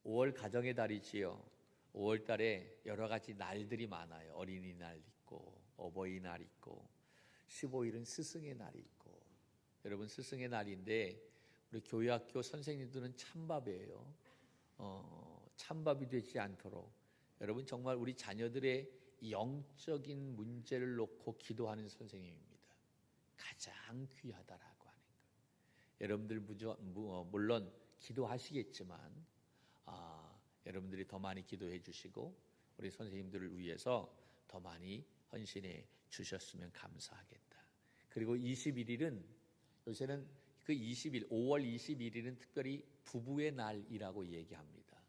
5월 가정의 달이지요. 5월 달에 여러 가지 날들이 많아요. 어린이날 있고 어버이날 있고 15일은 스승의 날이 있고. 여러분, 스승의 날인데 우리 교회학교 선생님들은 찬밥이에요. 찬밥이 되지 않도록 여러분, 정말 우리 자녀들의 영적인 문제를 놓고 기도하는 선생님입니다. 가장 귀하다라고 하는 것. 여러분들 물론 기도하시겠지만 여러분들이 더 많이 기도해 주시고 우리 선생님들을 위해서 더 많이 헌신해 주셨으면 감사하겠다. 그리고 21일은 요새는 그 5월 21일은 특별히 부부의 날이라고 얘기합니다.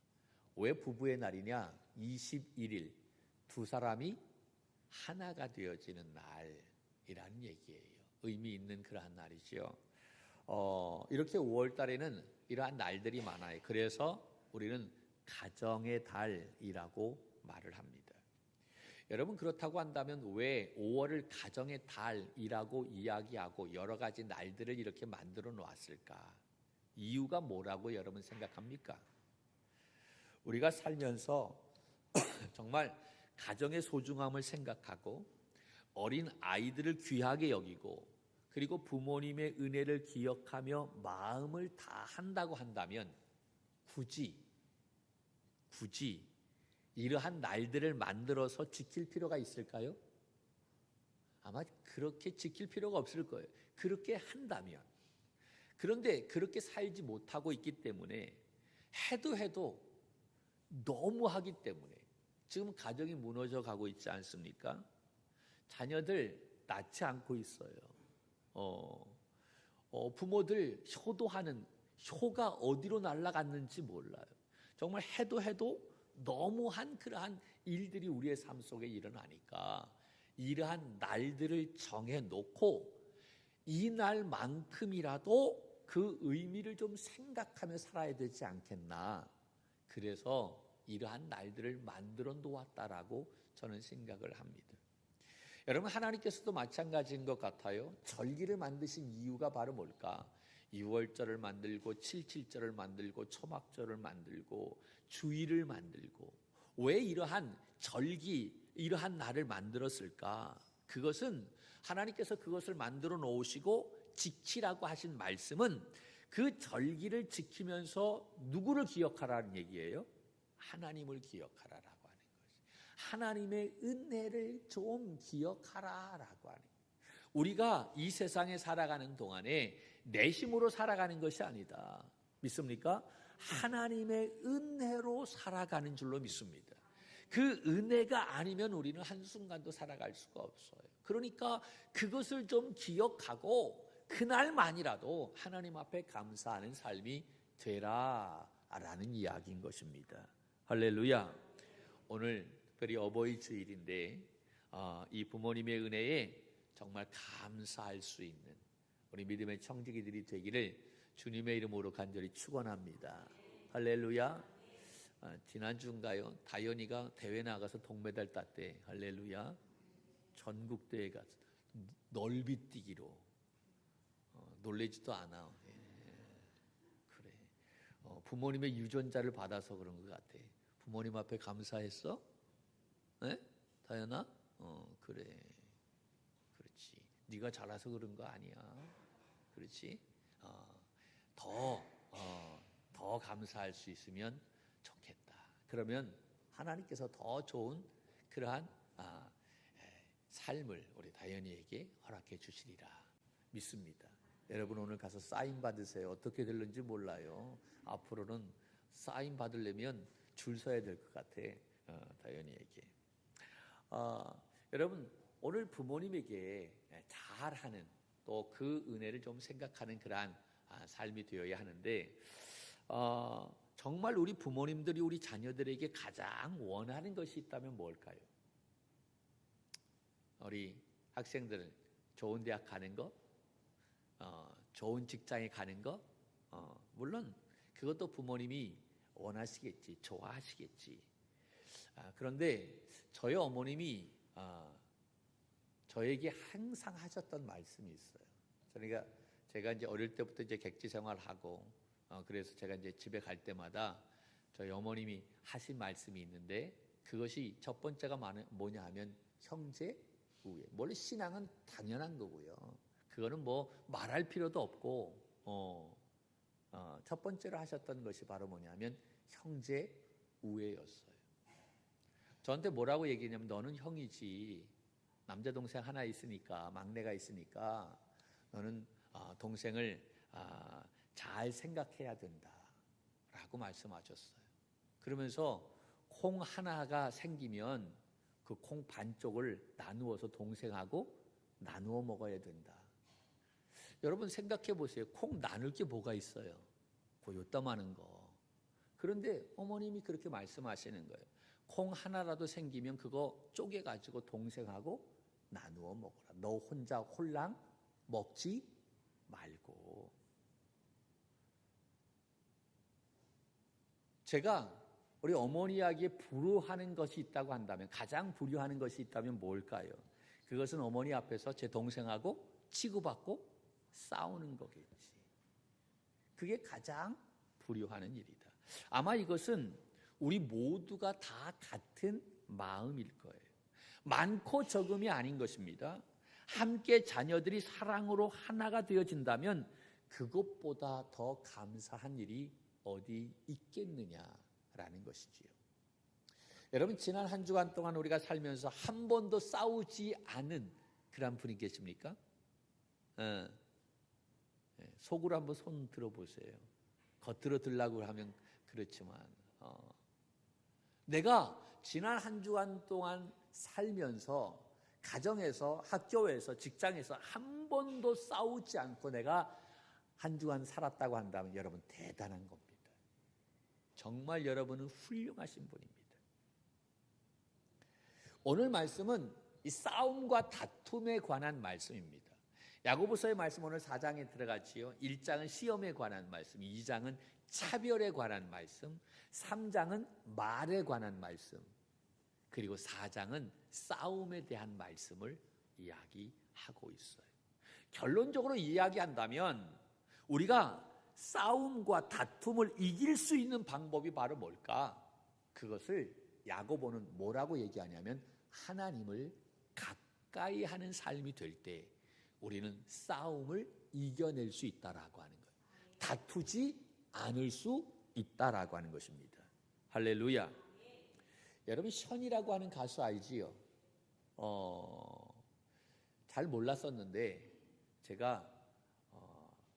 왜 부부의 날이냐? 21일 두 사람이 하나가 되어지는 날이라는 얘기예요. 의미 있는 그러한 날이죠. 이렇게 5월 달에는 이러한 날들이 많아요. 그래서 우리는 가정의 달이라고 말을 합니다. 여러분, 그렇다고 한다면 왜 5월을 가정의 달이라고 이야기하고 여러 가지 날들을 이렇게 만들어 놓았을까? 이유가 뭐라고 여러분 생각합니까? 우리가 살면서 정말 가정의 소중함을 생각하고 어린 아이들을 귀하게 여기고 그리고 부모님의 은혜를 기억하며 마음을 다한다고 한다면 굳이 이러한 날들을 만들어서 지킬 필요가 있을까요? 아마 그렇게 지킬 필요가 없을 거예요. 그렇게 한다면. 그런데 그렇게 살지 못하고 있기 때문에 해도 너무 하기 때문에 지금 가정이 무너져 가고 있지 않습니까? 자녀들 낳지 않고 있어요. 부모들 효도하는 효가 어디로 날아갔는지 몰라요. 정말 해도 너무한 그러한 일들이 우리의 삶 속에 일어나니까 이러한 날들을 정해놓고 이 날만큼이라도 그 의미를 좀 생각하며 살아야 되지 않겠나. 그래서 이러한 날들을 만들어 놓았다라고 저는 생각을 합니다. 여러분, 하나님께서도 마찬가지인 것 같아요. 절기를 만드신 이유가 바로 뭘까? 6월절을 만들고 7.7절을 만들고 초막절을 만들고 주일을 만들고 왜 이러한 절기, 이러한 날을 만들었을까? 그것은 하나님께서 그것을 만들어 놓으시고 지키라고 하신 말씀은 그 절기를 지키면서 누구를 기억하라는 얘기예요? 하나님을 기억하라라고 하는 것이. 하나님의 은혜를 좀 기억하라라고 하는 거예요. 우리가 이 세상에 살아가는 동안에 내 힘으로 살아가는 것이 아니다. 믿습니까? 하나님의 은혜로 살아가는 줄로 믿습니다. 그 은혜가 아니면 우리는 한순간도 살아갈 수가 없어요. 그러니까 그것을 좀 기억하고 그날만이라도 하나님 앞에 감사하는 삶이 되라라는 이야기인 것입니다. 할렐루야. 오늘 특별히 어버이 주일인데 이 부모님의 은혜에 정말 감사할 수 있는 우리 믿음의 청지기들이 되기를 주님의 이름으로 간절히 축원합니다. 할렐루야. 지난주인가요? 다현이가 대회 나가서 동메달 땄대. 할렐루야. 전국대회 가서 넓이뛰기로 놀래지도 않아. 그래. 부모님의 유전자를 받아서 그런 것 같아. 부모님 앞에 감사했어? 네? 다현아? 그래. 그렇지. 네가 잘해서 그런 거 아니야. 그렇지? 더 감사할 수 있으면 좋겠다. 그러면 하나님께서 더 좋은 그러한 삶을 우리 다현이에게 허락해 주시리라 믿습니다. 여러분, 오늘 가서 사인 받으세요. 어떻게 될는지 몰라요. 앞으로는 사인 받으려면 줄 서야 될 것 같아. 다현이에게. 여러분, 오늘 부모님에게 잘하는 또 그 은혜를 좀 생각하는 그러한 삶이 되어야 하는데 정말 우리 부모님들이 우리 자녀들에게 가장 원하는 것이 있다면 뭘까요? 우리 학생들은 좋은 대학 가는 거, 좋은 직장에 가는 거, 물론 그것도 부모님이 원하시겠지, 좋아하시겠지. 그런데 저희 어머님이 저에게 항상 하셨던 말씀이 있어요. 그러니까 제가 이제 어릴 때부터 이제 객지 생활하고 그래서 제가 이제 집에 갈 때마다 저희 어머님이 하신 말씀이 있는데 그것이 첫 번째가 뭐냐 하면 형제 우애. 원래 신앙은 당연한 거고요. 그거는 뭐 말할 필요도 없고 첫 번째로 하셨던 것이 바로 뭐냐면 형제 우애였어요. 저한테 뭐라고 얘기했냐면 너는 형이지. 남자 동생 하나 있으니까 막내가 있으니까 너는 동생을 잘 생각해야 된다라고 말씀하셨어요. 그러면서 콩 하나가 생기면 그 콩 반쪽을 나누어서 동생하고 나누어 먹어야 된다. 여러분 생각해 보세요. 콩 나눌 게 뭐가 있어요? 그 요따마는 거. 그런데 어머님이 그렇게 말씀하시는 거예요. 콩 하나라도 생기면 그거 쪼개가지고 동생하고 나누어 먹어라. 너 혼자 홀랑 먹지 말고. 제가 우리 어머니 이야기에 불효하는 것이 있다고 한다면, 가장 불효하는 것이 있다면 뭘까요? 그것은 어머니 앞에서 제 동생하고 치고받고 싸우는 거겠지. 그게 가장 불효하는 일이다. 아마 이것은 우리 모두가 다 같은 마음일 거예요. 많고 적음이 아닌 것입니다. 함께 자녀들이 사랑으로 하나가 되어진다면 그것보다 더 감사한 일이 어디 있겠느냐라는 것이지요. 여러분, 지난 한 주간 동안 우리가 살면서 한 번도 싸우지 않은 그런 분이 계십니까? 속으로 한번 손 들어보세요. 겉으로 들라고 하면 그렇지만 내가 지난 한 주간 동안 살면서 가정에서, 학교에서, 직장에서 한 번도 싸우지 않고 내가 한 주간 살았다고 한다면 여러분 대단한 겁니다. 정말 여러분은 훌륭하신 분입니다. 오늘 말씀은 이 싸움과 다툼에 관한 말씀입니다. 야고보서의 말씀 오늘 4장에 들어갔지요. 1장은 시험에 관한 말씀, 2장은 차별에 관한 말씀, 3장은 말에 관한 말씀, 그리고 4장은 싸움에 대한 말씀을 이야기하고 있어요. 결론적으로 이야기한다면 우리가 싸움과 다툼을 이길 수 있는 방법이 바로 뭘까? 그것을 야고보는 뭐라고 얘기하냐면 하나님을 가까이 하는 삶이 될 때 우리는 싸움을 이겨낼 수 있다라고 하는 거예요. 다투지 않을 수 있다라고 하는 것입니다. 할렐루야. 여러분, 션이라고 하는 가수 알지요? 잘 몰랐었는데 제가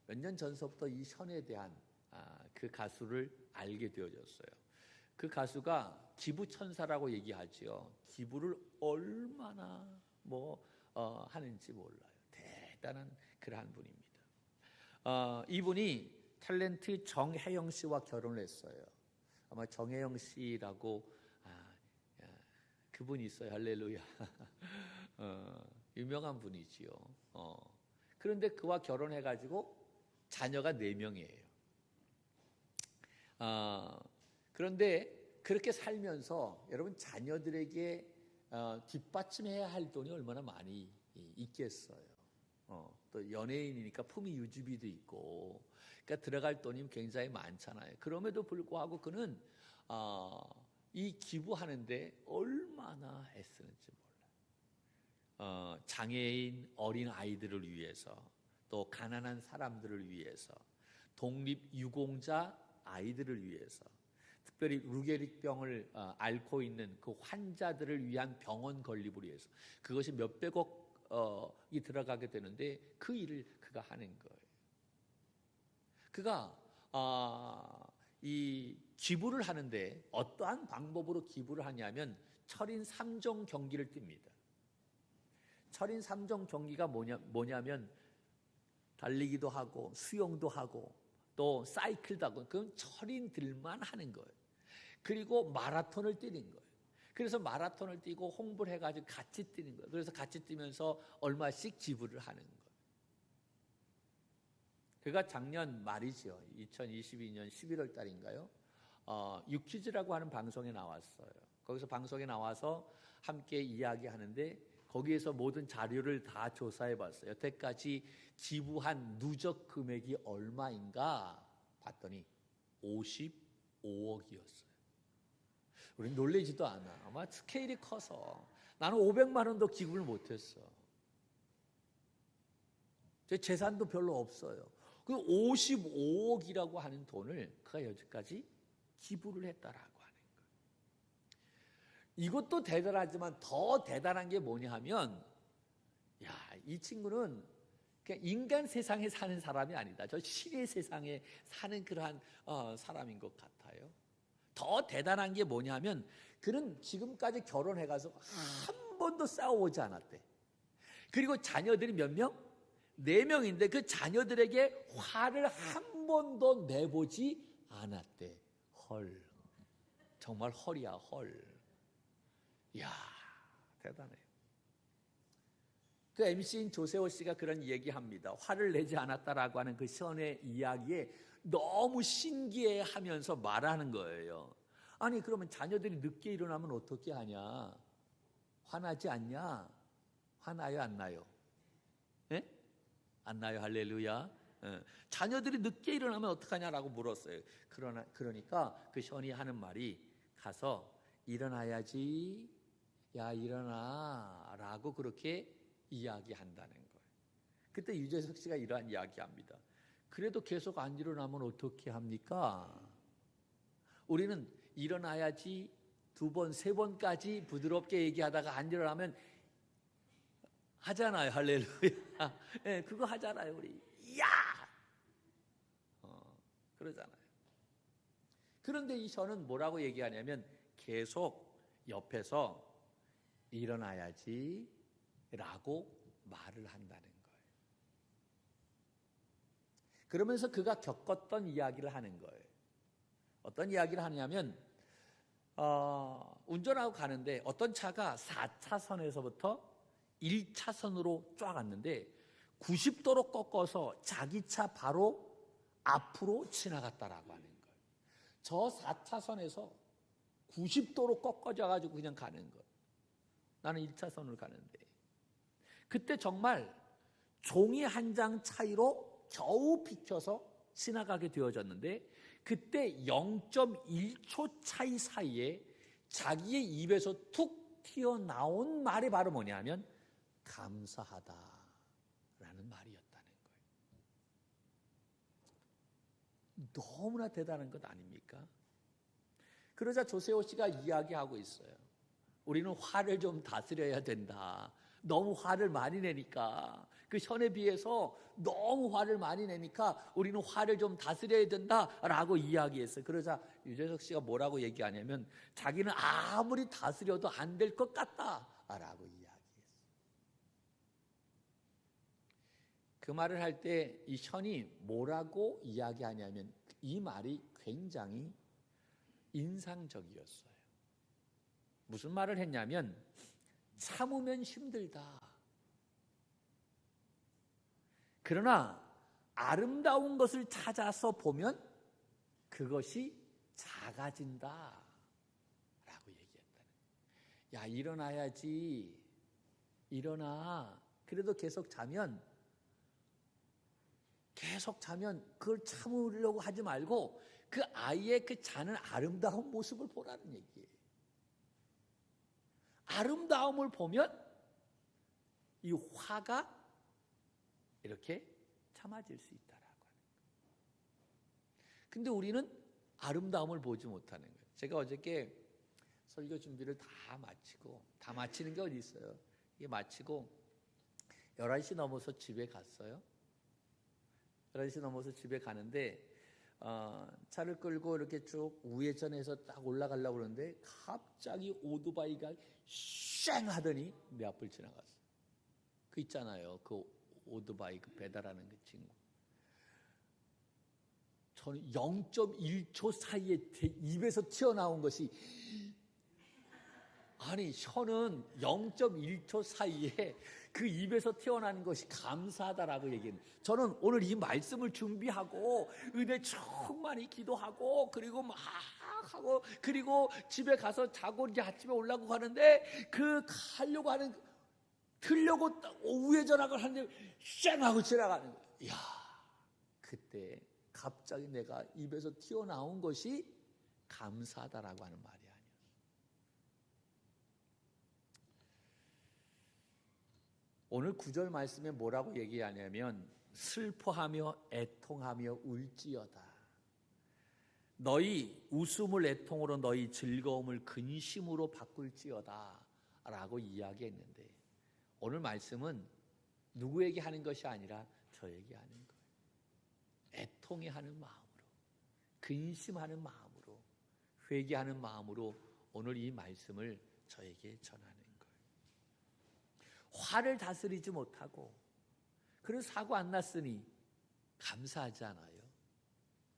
몇 년 전서부터 이 션에 대한 그 가수를 알게 되어졌어요. 그 가수가 기부천사라고 얘기하지요. 기부를 얼마나 하는지 몰라요. 대단한 그러한 분입니다. 이분이 탤런트 정혜영 씨와 결혼을 했어요. 아마 정혜영 씨라고 그분이 있어요. 할렐루야. 유명한 분이지요. 그런데 그와 결혼해가지고 자녀가 4명이에요. 그런데 그렇게 살면서 여러분 자녀들에게 뒷받침해야 할 돈이 얼마나 많이 있겠어요. 또 연예인이니까 품위 유지비도 있고, 그러니까 들어갈 돈이 굉장히 많잖아요. 그럼에도 불구하고 그는 이 기부하는데 얼마나 애쓰는지 몰라요. 장애인 어린 아이들을 위해서, 또 가난한 사람들을 위해서, 독립유공자 아이들을 위해서, 특별히 루게릭병을 앓고 있는 그 환자들을 위한 병원 건립을 위해서 그것이 몇백억이 들어가게 되는데 그 일을 그가 하는 거예요. 그가 이 기부를 하는데 어떠한 방법으로 기부를 하냐면 철인 3종 경기를 띱니다. 철인 3종 경기가 뭐냐면 달리기도 하고 수영도 하고 또 사이클도 하고, 그건 철인들만 하는 거예요. 그리고 마라톤을 뛰는 거예요. 그래서 마라톤을 뛰고 홍보를 해가지고 같이 뛰는 거예요. 그래서 같이 뛰면서 얼마씩 지불을 하는 거예요. 그가 작년 말이죠. 2022년 11월 달인가요? 유퀴즈라고 하는 방송에 나왔어요. 거기서 방송에 나와서 함께 이야기하는데 거기에서 모든 자료를 다 조사해 봤어요. 여태까지 기부한 누적 금액이 얼마인가 봤더니 5억이었어요. 우린 놀라지도 않아. 아마 스케일이 커서 나는 500만 원도 기부를 못했어. 제 재산도 별로 없어요. 그 55억이라고 하는 돈을 그가 여기까지 기부를 했다라고 하는 거예요. 이것도 대단하지만 더 대단한 게 뭐냐 하면, 야, 이 친구는 그냥 인간 세상에 사는 사람이 아니다. 저 신의 세상에 사는 그러한 사람인 것 같아요. 더 대단한 게 뭐냐면, 그는 지금까지 결혼해가서 한 번도 싸워보지 않았대. 그리고 자녀들이 몇 명? 4명인데 그 자녀들에게 화를 한 번도 내보지 않았대. 헐. 정말 헐이야, 헐. 이야, 대단해요. 그 MC인 조세호 씨가 그런 얘기합니다. 화를 내지 않았다라고 하는 그 시언의 이야기에 너무 신기해하면서 말하는 거예요. 아니, 그러면 자녀들이 늦게 일어나면 어떻게 하냐? 화나지 않냐? 화나요, 안 나요? 예? 안 나요, 할렐루야. 자녀들이 늦게 일어나면 어떡하냐라고 물었어요. 그러니까 그 시언이 하는 말이, 가서 일어나야지, 야 일어나 라고 그렇게 이야기한다는 거예요. 그때 유재석 씨가 이러한 이야기합니다. 그래도 계속 안 일어나면 어떻게 합니까? 우리는 일어나야지 2번, 3번까지 부드럽게 얘기하다가 안 일어나면 하잖아요. 할렐루야. 네, 그거 하잖아요, 우리. 야! 그러잖아요. 그런데 이 저는 뭐라고 얘기하냐면 계속 옆에서 일어나야지 라고 말을 한다는 거예요. 그러면서 그가 겪었던 이야기를 하는 거예요. 어떤 이야기를 하냐면 운전하고 가는데 어떤 차가 4차선에서부터 1차선으로 쫙 왔는데 90도로 꺾어서 자기 차 바로 앞으로 지나갔다라고 하는 거예요. 저 4차선에서 90도로 꺾어져 가지고 그냥 가는 거예요. 나는 1차선을 가는데 그때 정말 종이 한 장 차이로 겨우 비켜서 지나가게 되어졌는데 그때 0.1초 차이 사이에 자기의 입에서 툭 튀어나온 말이 바로 뭐냐면 감사하다라는 말이었다는 거예요. 너무나 대단한 것 아닙니까? 그러자 조세호 씨가 이야기하고 있어요. 우리는 화를 좀 다스려야 된다. 너무 화를 많이 내니까 그 현에 비해서 너무 화를 많이 내니까 우리는 화를 좀 다스려야 된다라고 이야기했어요. 그러자 유재석 씨가 뭐라고 얘기하냐면 자기는 아무리 다스려도 안 될 것 같다라고 이야기했어요. 그 말을 할 때 이 현이 뭐라고 이야기하냐면 이 말이 굉장히 인상적이었어요. 무슨 말을 했냐면 참으면 힘들다. 그러나 아름다운 것을 찾아서 보면 그것이 작아진다 라고 얘기했다는 거예요. 야 일어나야지. 일어나. 그래도 계속 자면 그걸 참으려고 하지 말고 그 아이의 그 자는 아름다운 모습을 보라는 얘기예요. 아름다움을 보면 이 화가 이렇게 참아질 수 있다라고 하는 거예요. 근데 우리는 아름다움을 보지 못하는 거예요. 제가 어저께 설교 준비를 다 마치는 게 어디 있어요? 이게 마치고 11시 넘어서 집에 갔어요. 11시 넘어서 집에 가는데 차를 끌고 이렇게 쭉 우회전해서 딱 올라가려고 그러는데 갑자기 오토바이가 쌩 하더니 내 앞을 지나갔어요. 그 있잖아요. 그 오토바이 그 배달하는 그 친구. 저는 0.1초 사이에 입에서 튀어나온 것이 아니 혀는 0.1초 사이에 그 입에서 튀어나오는 것이 감사하다라고 얘기해요. 저는 오늘 이 말씀을 준비하고 은혜 충만히 기도하고 그리고 막 하고 그리고 집에 가서 자고 이제 아침에 올라가고 가는데 그 가려고 하는 틀려고 우회전학을 하는데 쌩 하고 지나가는 거예요. 이야, 그때 갑자기 내가 입에서 튀어나온 것이 감사하다라고 하는 말이 아니에요. 오늘 9절 말씀에 뭐라고 얘기하냐면 슬퍼하며 애통하며 울지어다. 너희 웃음을 애통으로 너희 즐거움을 근심으로 바꿀지어다 라고 이야기했는데, 오늘 말씀은 누구에게 하는 것이 아니라 저에게 하는 거예요. 애통해하는 마음으로, 근심하는 마음으로, 회개하는 마음으로 오늘 이 말씀을 저에게 전하는 거예요. 화를 다스리지 못하고 그런 사고 안 났으니 감사하지 않아요?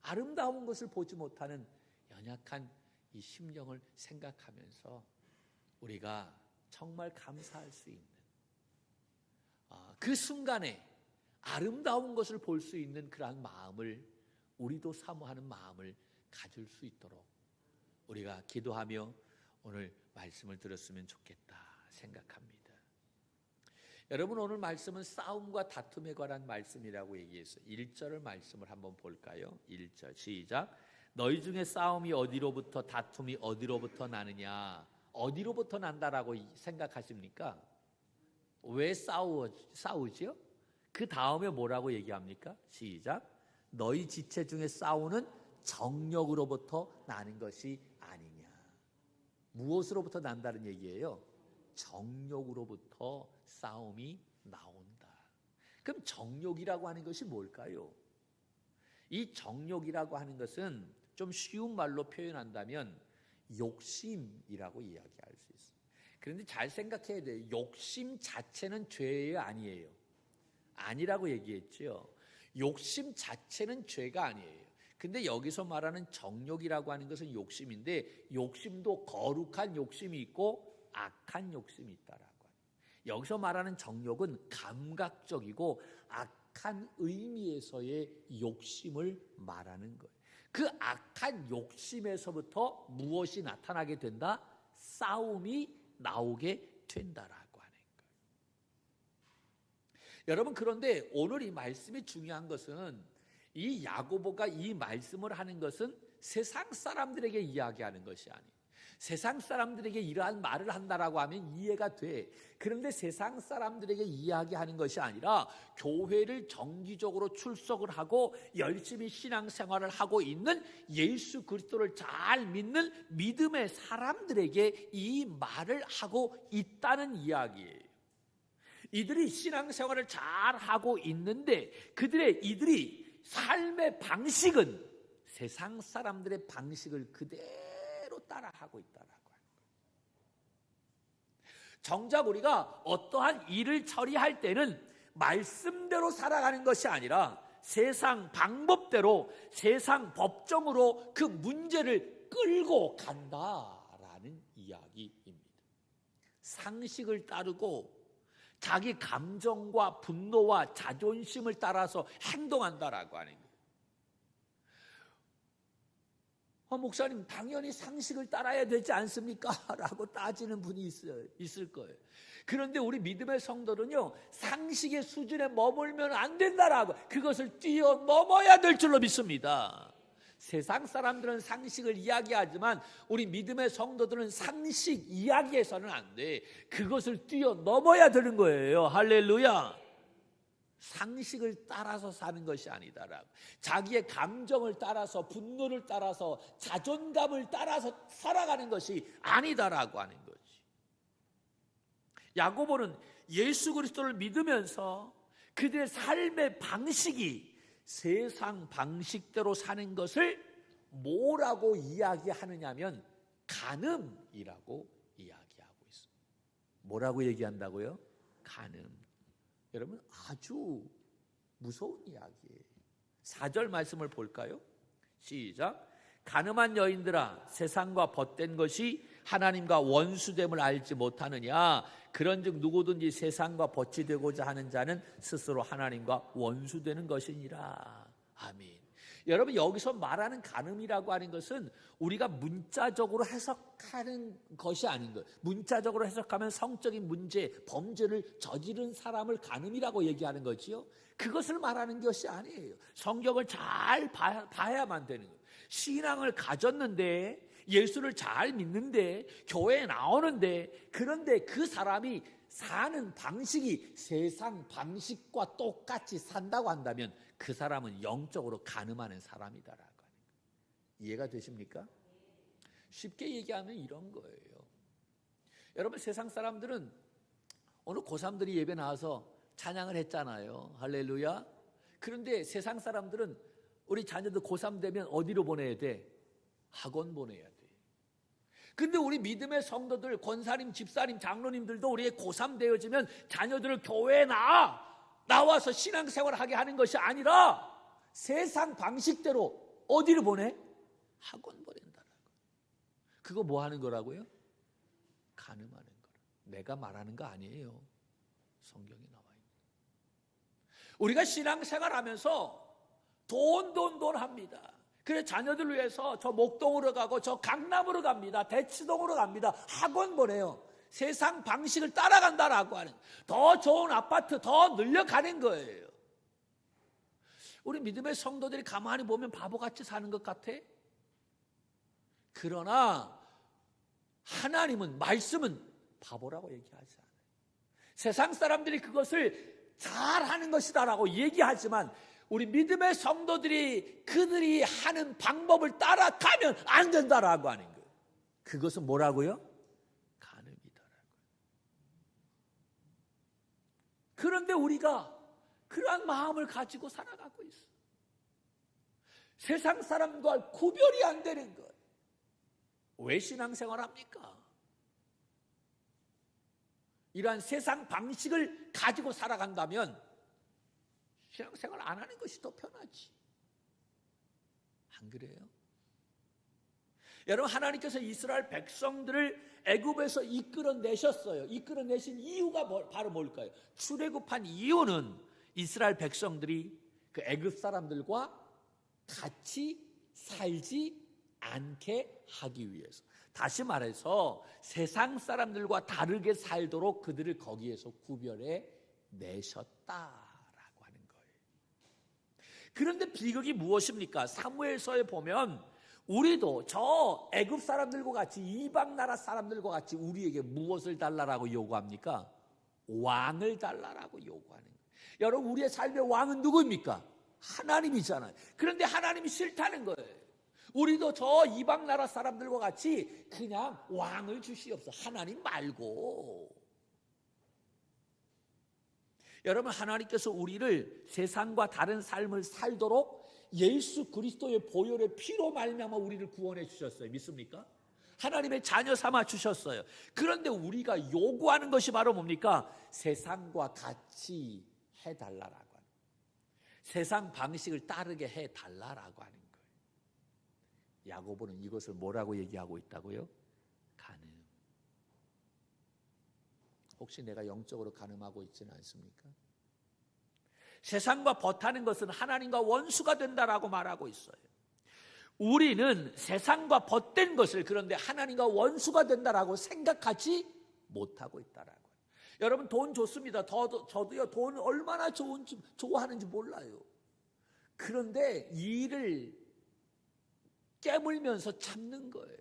아름다운 것을 보지 못하는 연약한 이 심령을 생각하면서 우리가 정말 감사할 수 있는, 그 순간에 아름다운 것을 볼 수 있는 그러한 마음을, 우리도 사모하는 마음을 가질 수 있도록 우리가 기도하며 오늘 말씀을 들었으면 좋겠다 생각합니다. 여러분, 오늘 말씀은 싸움과 다툼에 관한 말씀이라고 얘기했어요. 1절의 말씀을 한번 볼까요? 1절 시작. 너희 중에 싸움이 어디로부터, 다툼이 어디로부터 나느냐? 어디로부터 난다라고 생각하십니까? 왜 싸우지요? 그 다음에 뭐라고 얘기합니까? 시작. 너희 지체 중에 싸우는 정욕으로부터 나는 것이 아니냐. 무엇으로부터 난다는 얘기예요? 정욕으로부터 싸움이 나온다. 그럼 정욕이라고 하는 것이 뭘까요? 이 정욕이라고 하는 것은 좀 쉬운 말로 표현한다면 욕심이라고 이야기할 수 있어요. 그런데 잘 생각해야 돼요. 욕심 자체는 죄예요, 아니에요? 아니라고 얘기했죠. 욕심 자체는 죄가 아니에요. 근데 여기서 말하는 정욕이라고 하는 것은 욕심인데, 욕심도 거룩한 욕심이 있고 악한 욕심이 있다라고 해요. 여기서 말하는 정욕은 감각적이고 악한 의미에서의 욕심을 말하는 거예요. 그 악한 욕심에서부터 무엇이 나타나게 된다? 싸움이 나오게 된다라고 하는 거예요. 여러분, 그런데 오늘 이 말씀이 중요한 것은, 이 야고보가 이 말씀을 하는 것은 세상 사람들에게 이야기하는 것이 아니에요. 세상 사람들에게 이러한 말을 한다라고 하면 이해가 돼. 그런데 세상 사람들에게 이야기하는 것이 아니라 교회를 정기적으로 출석을 하고 열심히 신앙생활을 하고 있는 예수 그리스도를 잘 믿는 믿음의 사람들에게 이 말을 하고 있다는 이야기예요. 이들이 신앙생활을 잘 하고 있는데 이들이 삶의 방식은 세상 사람들의 방식을 그대로 따라하고 있다라고 하는 거예요. 정작 우리가 어떠한 일을 처리할 때는 말씀대로 살아가는 것이 아니라 세상 방법대로, 세상 법정으로 그 문제를 끌고 간다라는 이야기입니다. 상식을 따르고 자기 감정과 분노와 자존심을 따라서 행동한다라고 하는 거예요. 목사님, 당연히 상식을 따라야 되지 않습니까? 라고 따지는 분이 있을 거예요. 그런데 우리 믿음의 성도는요, 상식의 수준에 머물면 안 된다라고, 그것을 뛰어넘어야 될 줄로 믿습니다. 세상 사람들은 상식을 이야기하지만 우리 믿음의 성도들은 상식 이야기해서는 안 돼. 그것을 뛰어넘어야 되는 거예요. 할렐루야. 상식을 따라서 사는 것이 아니다라고. 자기의 감정을 따라서, 분노를 따라서, 자존감을 따라서 살아가는 것이 아니다라고 하는 거지. 야고보는 예수 그리스도를 믿으면서 그들의 삶의 방식이 세상 방식대로 사는 것을 뭐라고 이야기하느냐면 간음이라고 이야기하고 있습니다. 뭐라고 얘기한다고요? 간음. 여러분, 아주 무서운 이야기예요. 4절 말씀을 볼까요? 시작. 간음한 여인들아, 세상과 벗된 것이 하나님과 원수됨을 알지 못하느냐? 그런즉 누구든지 세상과 벗이 되고자 하는 자는 스스로 하나님과 원수되는 것이니라. 아멘. 여러분, 여기서 말하는 간음이라고 하는 것은 우리가 문자적으로 해석하는 것이 아닌 거예요. 문자적으로 해석하면 성적인 문제, 범죄를 저지른 사람을 간음이라고 얘기하는 거지요. 그것을 말하는 것이 아니에요. 성경을 잘 봐야만 되는 거예요. 신앙을 가졌는데, 예수를 잘 믿는데, 교회에 나오는데, 그런데 그 사람이 사는 방식이 세상 방식과 똑같이 산다고 한다면 그 사람은 영적으로 간음하는 사람이다라고 하는 거예요. 이해가 되십니까? 쉽게 얘기하면 이런 거예요. 여러분, 세상 사람들은 오늘 고3들이 예배 나와서 찬양을 했잖아요. 할렐루야. 그런데 세상 사람들은 우리 자녀들 고3 되면 어디로 보내야 돼? 학원 보내야 돼. 근데 우리 믿음의 성도들, 권사님, 집사님, 장로님들도 우리의 고3 되어지면 자녀들을 교회에 나와서 신앙생활을 하게 하는 것이 아니라 세상 방식대로 어디를 보내? 학원 보낸다라고. 그거 뭐 하는 거라고요? 간음하는 거라. 내가 말하는 거 아니에요. 성경에 나와 있는. 우리가 신앙생활 하면서 돈 합니다. 그래서 자녀들을 위해서 저 목동으로 가고 저 강남으로 갑니다. 대치동으로 갑니다. 학원 보내요. 세상 방식을 따라간다라고 하는, 더 좋은 아파트 더 늘려가는 거예요. 우리 믿음의 성도들이 가만히 보면 바보같이 사는 것 같아? 그러나 하나님은, 말씀은 바보라고 얘기하지 않아요. 세상 사람들이 그것을 잘하는 것이다라고 얘기하지만 우리 믿음의 성도들이 그들이 하는 방법을 따라가면 안 된다라고 하는 거예요. 그것은 뭐라고요? 간음이다라고요. 그런데 우리가 그러한 마음을 가지고 살아가고 있어요. 세상 사람과 구별이 안 되는 거예요. 왜 신앙생활 합니까? 이러한 세상 방식을 가지고 살아간다면 신앙생활 안 하는 것이 더 편하지. 안 그래요? 여러분, 하나님께서 이스라엘 백성들을 애굽에서 이끌어내셨어요. 이끌어내신 이유가 바로 뭘까요? 출애굽한 이유는 이스라엘 백성들이 그 애굽 사람들과 같이 살지 않게 하기 위해서. 다시 말해서 세상 사람들과 다르게 살도록 그들을 거기에서 구별해 내셨다. 그런데 비극이 무엇입니까? 사무엘서에 보면 우리도 저 애굽 사람들과 같이, 이방 나라 사람들과 같이 우리에게 무엇을 달라라고 요구합니까? 왕을 달라라고 요구하는 거예요. 여러분, 우리의 삶의 왕은 누구입니까? 하나님이잖아요. 그런데 하나님이 싫다는 거예요. 우리도 저 이방 나라 사람들과 같이 그냥 왕을 주시옵소서. 하나님 말고. 여러분, 하나님께서 우리를 세상과 다른 삶을 살도록 예수 그리스도의 보혈의 피로 말미암아 우리를 구원해 주셨어요. 믿습니까? 하나님의 자녀 삼아 주셨어요. 그런데 우리가 요구하는 것이 바로 뭡니까? 세상과 같이 해달라라고 하는 거예요. 세상 방식을 따르게 해달라라고 하는 거예요. 야고보는 이것을 뭐라고 얘기하고 있다고요? 간음. 혹시 내가 영적으로 간음하고 있지는 않습니까? 세상과 벗하는 것은 하나님과 원수가 된다라고 말하고 있어요. 우리는 세상과 벗된 것을, 그런데 하나님과 원수가 된다라고 생각하지 못하고 있다라고. 여러분, 돈 좋습니다. 저도요, 돈 얼마나 좋아하는지 몰라요. 그런데 일을 깨물면서 참는 거예요.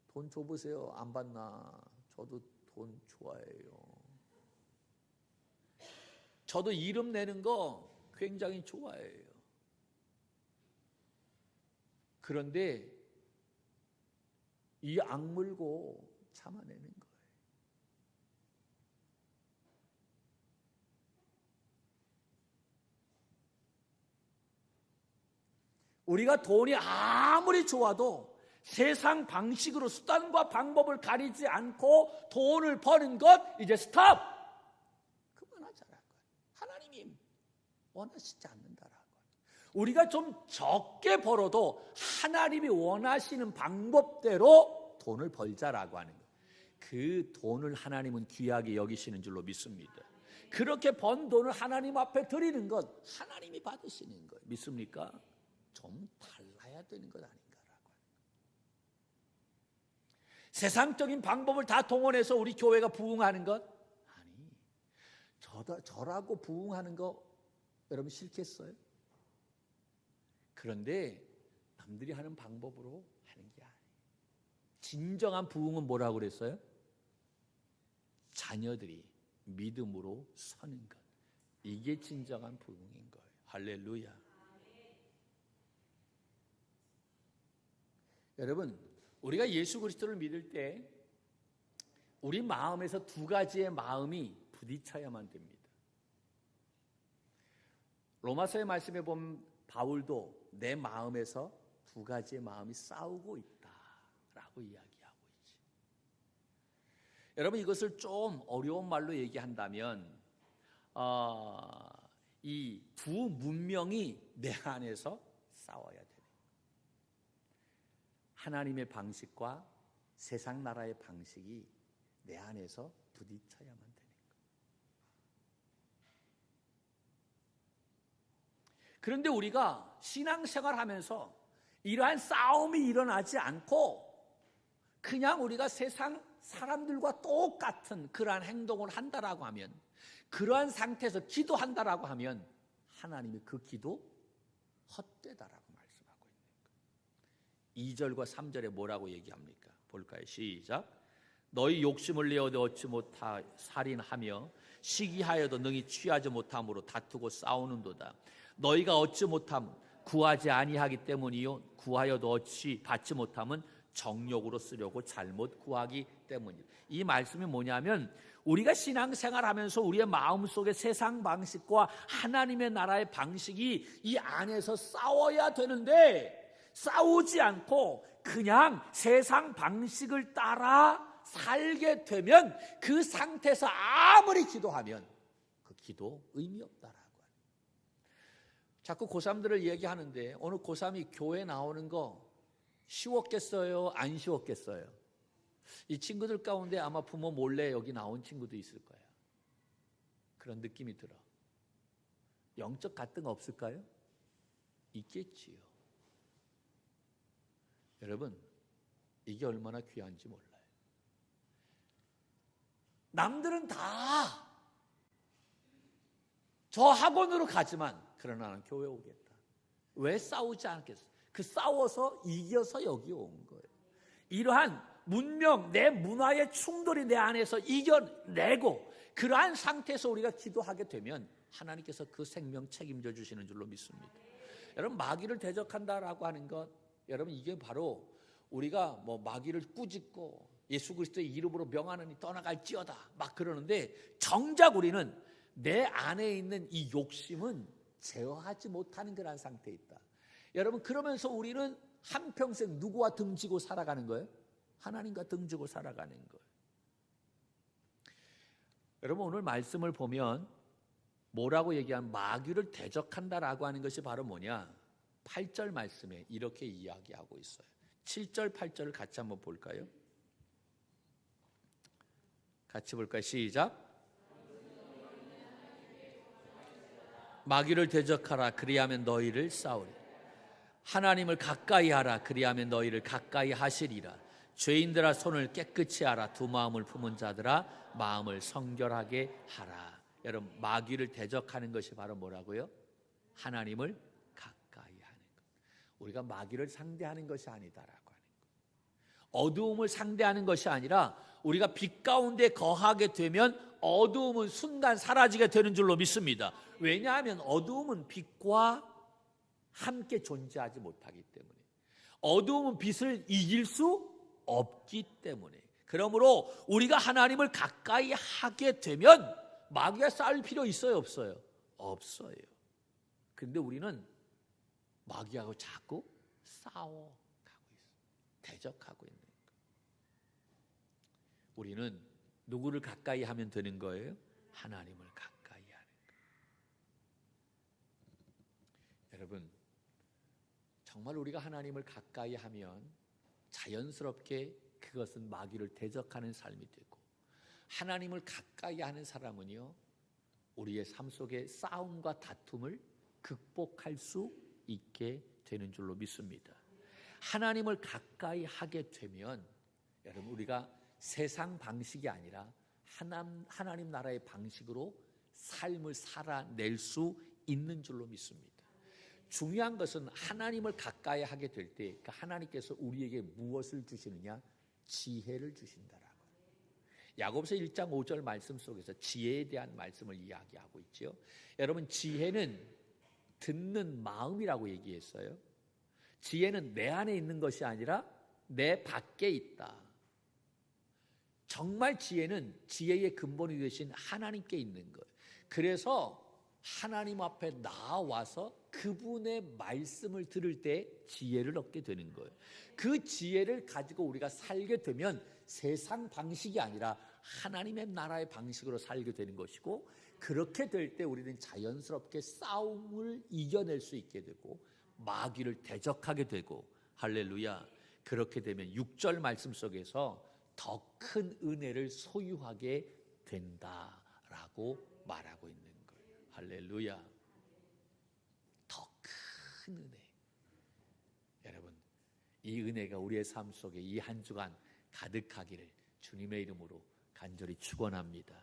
돈 줘보세요. 안 받나? 저도 돈 좋아해요. 저도 이름 내는 거 굉장히 좋아해요. 그런데 이 악물고 참아내는 거예요. 우리가 돈이 아무리 좋아도 세상 방식으로 수단과 방법을 가리지 않고 돈을 버는 것, 이제 스탑! 그만하자라고. 하나님이 원하시지 않는다라고. 우리가 좀 적게 벌어도 하나님이 원하시는 방법대로 돈을 벌자라고 하는 거예요. 그 돈을 하나님은 귀하게 여기시는 줄로 믿습니다. 그렇게 번 돈을 하나님 앞에 드리는 것, 하나님이 받으시는 거예요. 믿습니까? 좀 달라야 되는 것 아닌가라고. 세상적인 방법을 다 동원해서 우리 교회가 부흥하는 것? 아니, 저라고 부흥하는 거 여러분 싫겠어요? 그런데 남들이 하는 방법으로 하는 게 아니에요. 진정한 부흥은 뭐라고 그랬어요? 자녀들이 믿음으로 서는 것. 이게 진정한 부흥인 거예요. 할렐루야. 여러분, 우리가 예수 그리스도를 믿을 때 우리 마음에서 두 가지의 마음이 부딪혀야만 됩니다. 로마서의 말씀에 보면 바울도 내 마음에서 두 가지의 마음이 싸우고 있다라고 이야기하고 있지. 여러분, 이것을 좀 어려운 말로 얘기한다면 이 두 문명이 내 안에서 싸워야 돼요. 하나님의 방식과 세상 나라의 방식이 내 안에서 부딪혀야만 되는 거예요. 그런데 우리가 신앙생활하면서 이러한 싸움이 일어나지 않고 그냥 우리가 세상 사람들과 똑같은 그러한 행동을 한다라고 하면, 그러한 상태에서 기도한다라고 하면 하나님이 그 기도 헛되다라고 말씀하고 있는 거예요. 2절과 3절에 뭐라고 얘기합니까? 볼까요? 시작. 너희 욕심을 내어도 얻지 못하 살인하며 시기하여도 능히 취하지 못함으로 다투고 싸우는도다. 너희가 얻지 못함 구하지 아니하기 때문이요 구하여도 얻지 받지 못함은 정욕으로 쓰려고 잘못 구하기 때문이다. 이 말씀이 뭐냐면, 우리가 신앙생활하면서 우리의 마음속에 세상 방식과 하나님의 나라의 방식이 이 안에서 싸워야 되는데, 싸우지 않고 그냥 세상 방식을 따라 살게 되면 그 상태에서 아무리 기도하면 그 기도 의미 없다라고 해요. 자꾸 고3들을 얘기하는데, 오늘 고3이 교회 나오는 거 쉬웠겠어요? 안 쉬웠겠어요? 이 친구들 가운데 아마 부모 몰래 여기 나온 친구도 있을 거예요. 그런 느낌이 들어. 영적 갈등 없을까요? 있겠지요. 여러분, 이게 얼마나 귀한지 몰라요. 남들은 다 저 학원으로 가지만 그러나 나는 교회 오겠다. 왜 싸우지 않겠어? 그 싸워서 이겨서 여기 온 거예요. 이러한 문명, 내 문화의 충돌이 내 안에서 이겨내고 그러한 상태에서 우리가 기도하게 되면 하나님께서 그 생명 책임져 주시는 줄로 믿습니다. 여러분, 마귀를 대적한다라고 하는 것, 여러분, 이게 바로 우리가 뭐 마귀를 꾸짖고 예수 그리스도의 이름으로 명하느니 떠나갈지어다 막 그러는데, 정작 우리는 내 안에 있는 이 욕심은 제어하지 못하는 그런 상태에 있다. 여러분, 그러면서 우리는 한평생 누구와 등지고 살아가는 거예요? 하나님과 등지고 살아가는 거예요. 여러분, 오늘 말씀을 보면 뭐라고 얘기하면 마귀를 대적한다라고 하는 것이 바로 뭐냐? 8절 말씀에 이렇게 이야기하고 있어요. 7절, 8절을 같이 한번 볼까요? 같이 볼까요? 시작. 마귀를 대적하라. 그리하면 너희를 싸우리. 하나님을 가까이 하라. 그리하면 너희를 가까이 하시리라. 죄인들아 손을 깨끗이 하라. 두 마음을 품은 자들아 마음을 성결하게 하라. 여러분, 마귀를 대적하는 것이 바로 뭐라고요? 하나님을 가까이 하는 것. 우리가 마귀를 상대하는 것이 아니다라고 하는 것. 어두움을 상대하는 것이 아니라 우리가 빛 가운데 거하게 되면 어두움은 순간 사라지게 되는 줄로 믿습니다. 왜냐하면 어두움은 빛과 함께 존재하지 못하기 때문에, 어두움은 빛을 이길 수 없기 때문에, 그러므로 우리가 하나님을 가까이 하게 되면 마귀가 싸울 필요 있어요? 없어요? 없어요. 그런데 우리는 마귀하고 자꾸 싸워가고 있어요. 대적하고 있는 거예요. 우리는 누구를 가까이 하면 되는 거예요? 하나님을 가까이 하는 거예요. 여러분, 정말 우리가 하나님을 가까이 하면 자연스럽게 그것은 마귀를 대적하는 삶이 되고, 하나님을 가까이 하는 사람은요, 우리의 삶 속에 싸움과 다툼을 극복할 수 있게 되는 줄로 믿습니다. 하나님을 가까이 하게 되면 여러분, 우리가 세상 방식이 아니라 하나님 나라의 방식으로 삶을 살아낼 수 있는 줄로 믿습니다. 중요한 것은 하나님을 가까이 하게 될 때 하나님께서 우리에게 무엇을 주시느냐? 지혜를 주신다라고. 야고보서 1장 5절 말씀 속에서 지혜에 대한 말씀을 이야기하고 있죠. 여러분, 지혜는 듣는 마음이라고 얘기했어요. 지혜는 내 안에 있는 것이 아니라 내 밖에 있다. 정말 지혜는 지혜의 근본이 되신 하나님께 있는 거예요. 그래서 하나님 앞에 나와서 그분의 말씀을 들을 때 지혜를 얻게 되는 거예요. 그 지혜를 가지고 우리가 살게 되면 세상 방식이 아니라 하나님의 나라의 방식으로 살게 되는 것이고, 그렇게 될 때 우리는 자연스럽게 싸움을 이겨낼 수 있게 되고 마귀를 대적하게 되고, 할렐루야. 그렇게 되면 6절 말씀 속에서 더 큰 은혜를 소유하게 된다라고 말하고 있는 거예요. 할렐루야. 더 큰 은혜. 여러분, 이 은혜가 우리의 삶 속에 이 한 주간 가득하기를 주님의 이름으로 간절히 축원합니다.